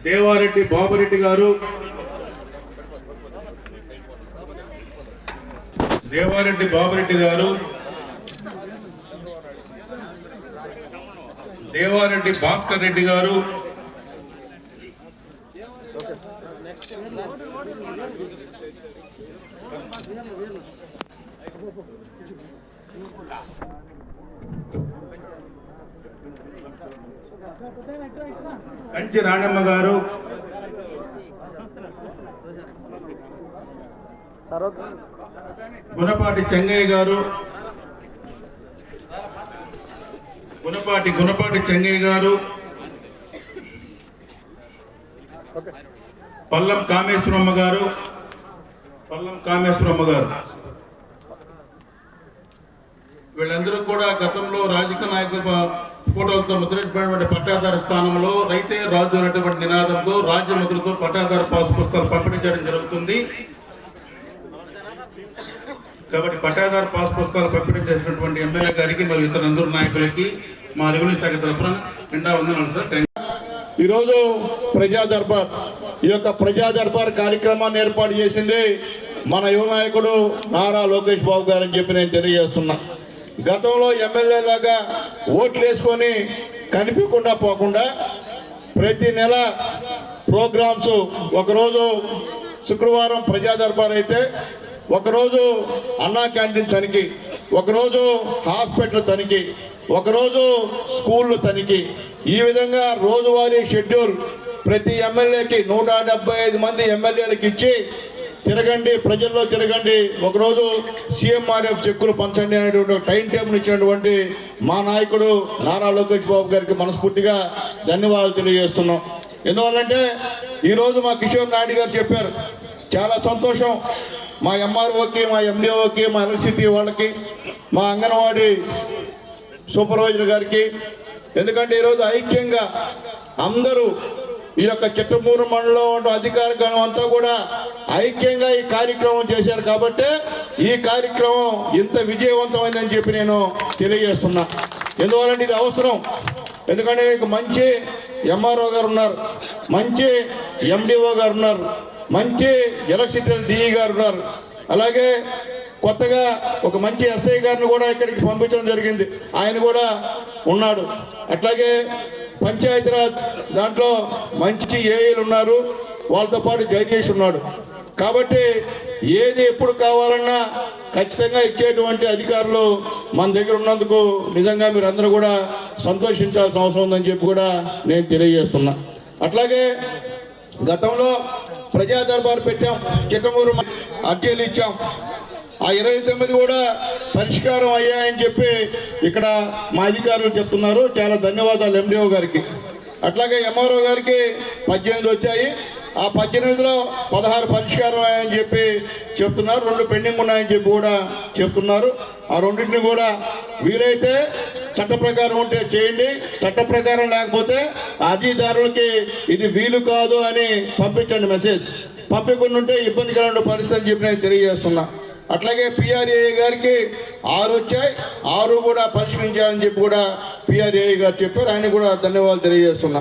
దేవారెడ్డి బాబురెడ్డి గారు, దేవారెడ్డి బాబురెడ్డి గారు, దేవారెడ్డి భాస్కర్ రెడ్డి గారు, కంచి రాణమ్మ గారు, గుణపాటి చెంగయ్య గారు, గుణపాటి చెంగయ్య గారు, పల్లం కామేశ్వరమ్మ గారు, వీళ్ళందరూ కూడా గతంలో రాజకీయ నాయకుల ఫోటోలతో ముద్రించబడిన పట్టాదారు స్థానంలో రైతే రాజు అనేటువంటి నినాదంతో రాజ్యముద్రతో పట్టాదారు పాస్ పుస్తకాలు పంపిణీ చేయడం జరుగుతుంది. కాబట్టి పట్టాదారు పాస్ పుస్తకాలు పంపిణీ చేసినటువంటి ఎమ్మెల్యే గారికి మరియు ఇతర అందరూ నాయకులకి మా రెవెన్యూ శాఖ తరఫున నిండా వందనాలు సార్. ఈరోజు ప్రజా దర్బార్, ఈ యొక్క ప్రజా దర్బార్ కార్యక్రమాన్ని ఏర్పాటు చేసింది మన యువ నాయకుడు నారా లోకేష్ బాబు గారు అని చెప్పి నేను తెలియజేస్తున్నా. గతంలో ఎమ్మెల్యే లాగా ఓట్లు వేసుకొని కనిపించకుండా పోకుండా ప్రతి నెల ప్రోగ్రామ్స్, ఒకరోజు శుక్రవారం ప్రజా దర్బార్ అయితే, ఒకరోజు అన్నా క్యాంటీన్ తనిఖీ, ఒకరోజు హాస్పిటల్ తనిఖీ, ఒకరోజు స్కూళ్ళు తనిఖీ, ఈ విధంగా రోజువారీ షెడ్యూల్ ప్రతి ఎమ్మెల్యేకి 175 మంది ఎమ్మెల్యేలకు ఇచ్చి తిరగండి, ప్రజల్లో తిరగండి, ఒకరోజు సీఎంఆర్ఎఫ్ చెక్కులు పంచండి అనేటువంటి టైం టేబుల్ ఇచ్చినటువంటి మా నాయకుడు నారా లోకేష్ బాబు గారికి మనస్ఫూర్తిగా ధన్యవాదాలు తెలియజేస్తున్నాం. ఎందువల్లంటే ఈరోజు మా కిషోర్ నాయుడు గారు చెప్పారు, చాలా సంతోషం. మా ఎంఆర్ఓకి, మా ఎండిఓకి, మా ఎలక్ట్రిసిటీ వాళ్ళకి, మా అంగన్వాడీ సూపర్వైజర్ గారికి, ఎందుకంటే ఈరోజు ఐక్యంగా అందరూ ఈ యొక్క చిట్టమూరు మండలంలో ఉన్న అధికారికం అంతా కూడా ఐక్యంగా ఈ కార్యక్రమం చేశారు. కాబట్టి ఈ కార్యక్రమం ఇంత విజయవంతమైందని చెప్పి నేను తెలియజేస్తున్నా. ఎందువల్లంటే ఇది అవసరం. ఎందుకంటే మీకు మంచి ఎంఆర్ఓ గారు ఉన్నారు, మంచి ఎండిఓ గారు ఉన్నారు, మంచి ఎలక్ట్రిసిటీ డిఈ గారు ఉన్నారు, అలాగే కొత్తగా ఒక మంచి ఎస్ఐ గారిని కూడా ఇక్కడికి పంపించడం జరిగింది, ఆయన కూడా ఉన్నాడు. అట్లాగే పంచాయతీరాజ్ దాంట్లో మంచి ఏఈలు ఉన్నారు, వాళ్ళతో పాటు జగదీష్ ఉన్నాడు. కాబట్టి ఏది ఎప్పుడు కావాలన్నా ఖచ్చితంగా ఇచ్చేటువంటి అధికారులు మన దగ్గర ఉన్నందుకు నిజంగా మీరు అందరూ కూడా సంతోషించాల్సిన అవసరం ఉందని చెప్పి కూడా నేను తెలియజేస్తున్నా. అట్లాగే గతంలో ప్రజా దర్బార్ పెట్టాం, చిట్టమూరు అర్జీలు ఇచ్చాం, ఆ 29 కూడా పరిష్కారం అయ్యాయని చెప్పి ఇక్కడ మా అధికారులు చెప్తున్నారు. చాలా ధన్యవాదాలు ఎండిఓ గారికి. అట్లాగే ఎంఆర్ఓ గారికి 18 వచ్చాయి, ఆ 18లో 16 పరిష్కారం అయ్యాయని చెప్పి చెప్తున్నారు, 2 పెండింగ్ ఉన్నాయని చెప్పి కూడా చెప్తున్నారు. ఆ రెండింటిని కూడా వీలైతే చట్ట ప్రకారం ఉంటే చేయండి, చట్ట ప్రకారం లేకపోతే అధికారులకి ఇది వీలు కాదు అని పంపించండి మెసేజ్. పంపించకుండా ఉంటే ఇబ్బందికరమైన పరిస్థితి అని చెప్పి నేను తెలియజేస్తున్నా. అట్లాగే పిఆర్ఏ గారికి 6 వచ్చాయి, 6 కూడా పరిష్కరించాలని చెప్పి కూడా పిఆర్ఏ గారు చెప్పారు, ఆయన కూడా ధన్యవాదాలు తెలియజేస్తున్నా.